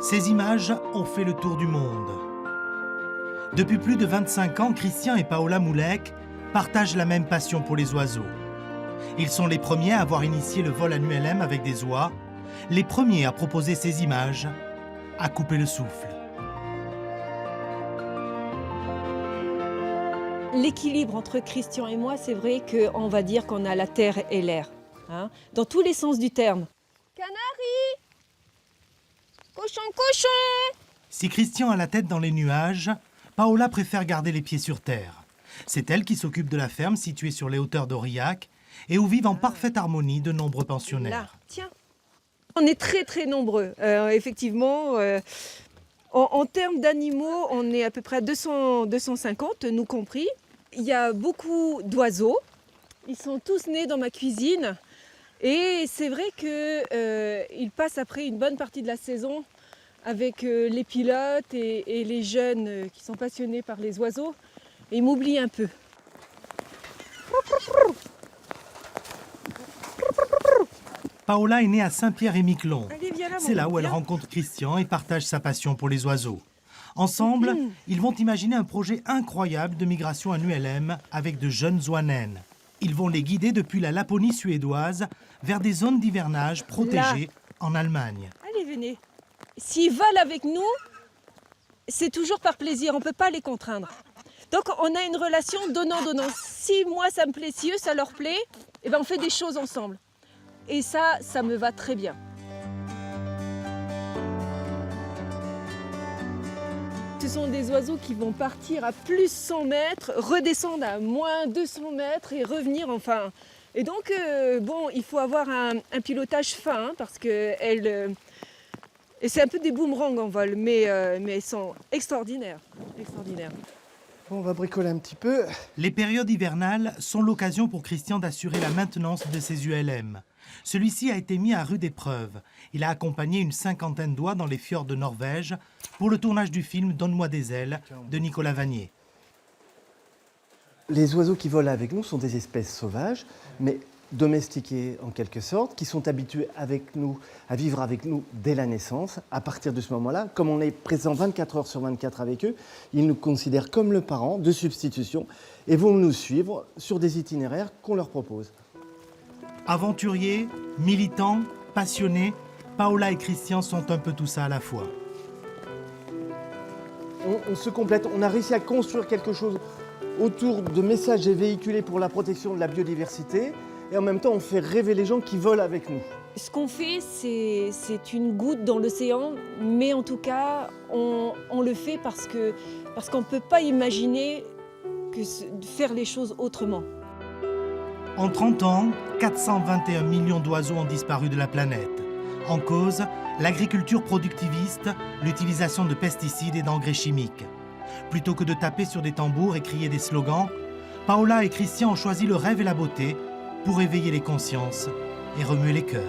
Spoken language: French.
Ces images ont fait le tour du monde. Depuis plus de 25 ans, Christian et Paola Moulek partagent la même passion pour les oiseaux. Ils sont les premiers à avoir initié le vol en ULM avec des oies, les premiers à proposer ces images, à couper le souffle. L'équilibre entre Christian et moi, c'est vrai qu'on va dire qu'on a la terre et l'air, hein, dans tous les sens du terme. Canari! Cochon, cochon! Si Christian a la tête dans les nuages, Paola préfère garder les pieds sur terre. C'est elle qui s'occupe de la ferme située sur les hauteurs d'Aurillac et où vivent en parfaite harmonie de nombreux pensionnaires. Là, tiens. On est très très nombreux, effectivement. En termes d'animaux, on est à peu près à 250, nous compris. Il y a beaucoup d'oiseaux. Ils sont tous nés dans ma cuisine. Et c'est vrai qu'ils passent après une bonne partie de la saison avec les pilotes et les jeunes qui sont passionnés par les oiseaux. Et ils m'oublient un peu. Paola est née à Saint-Pierre-et-Miquelon. Allez, viens là, C'est là où elle viens. rencontre Christian et partage sa passion pour les oiseaux. Ensemble, ils vont imaginer un projet incroyable de migration en ULM avec de jeunes oies naines. Ils vont les guider depuis la Laponie suédoise vers des zones d'hivernage protégées en Allemagne. Allez, venez. S'ils veulent avec nous, c'est toujours par plaisir, on ne peut pas les contraindre. Donc on a une relation donnant-donnant. Si moi ça me plaît, si eux ça leur plaît, eh ben, on fait des choses ensemble. Et ça me va très bien. Ce sont des oiseaux qui vont partir à plus 100 mètres, redescendre à moins 200 mètres et revenir enfin. Et donc, bon, il faut avoir un pilotage fin hein, parce que et c'est un peu des boomerangs en vol, mais elles sont extraordinaires. Extraordinaires. Bon, on va bricoler un petit peu. Les périodes hivernales sont l'occasion pour Christian d'assurer la maintenance de ses ULM. Celui-ci a été mis à rude épreuve. Il a accompagné une cinquantaine d'oies dans les fjords de Norvège pour le tournage du film Donne-moi des ailes de Nicolas Vanier. Les oiseaux qui volent avec nous sont des espèces sauvages, mais domestiquées en quelque sorte, qui sont habitués avec nous, à vivre avec nous dès la naissance. À partir de ce moment-là, comme on est présent 24 heures sur 24 avec eux, ils nous considèrent comme le parent de substitution et vont nous suivre sur des itinéraires qu'on leur propose. Aventuriers, militants, passionnés, Paola et Christian sont un peu tout ça à la fois. On se complète, on a réussi à construire quelque chose autour de messages et véhiculés pour la protection de la biodiversité et en même temps on fait rêver les gens qui volent avec nous. Ce qu'on fait, c'est une goutte dans l'océan, mais en tout cas, on le fait parce qu'on ne peut pas imaginer faire les choses autrement. En 30 ans, 421 millions d'oiseaux ont disparu de la planète. En cause, l'agriculture productiviste, l'utilisation de pesticides et d'engrais chimiques. Plutôt que de taper sur des tambours et crier des slogans, Paola et Christian ont choisi le rêve et la beauté pour éveiller les consciences et remuer les cœurs.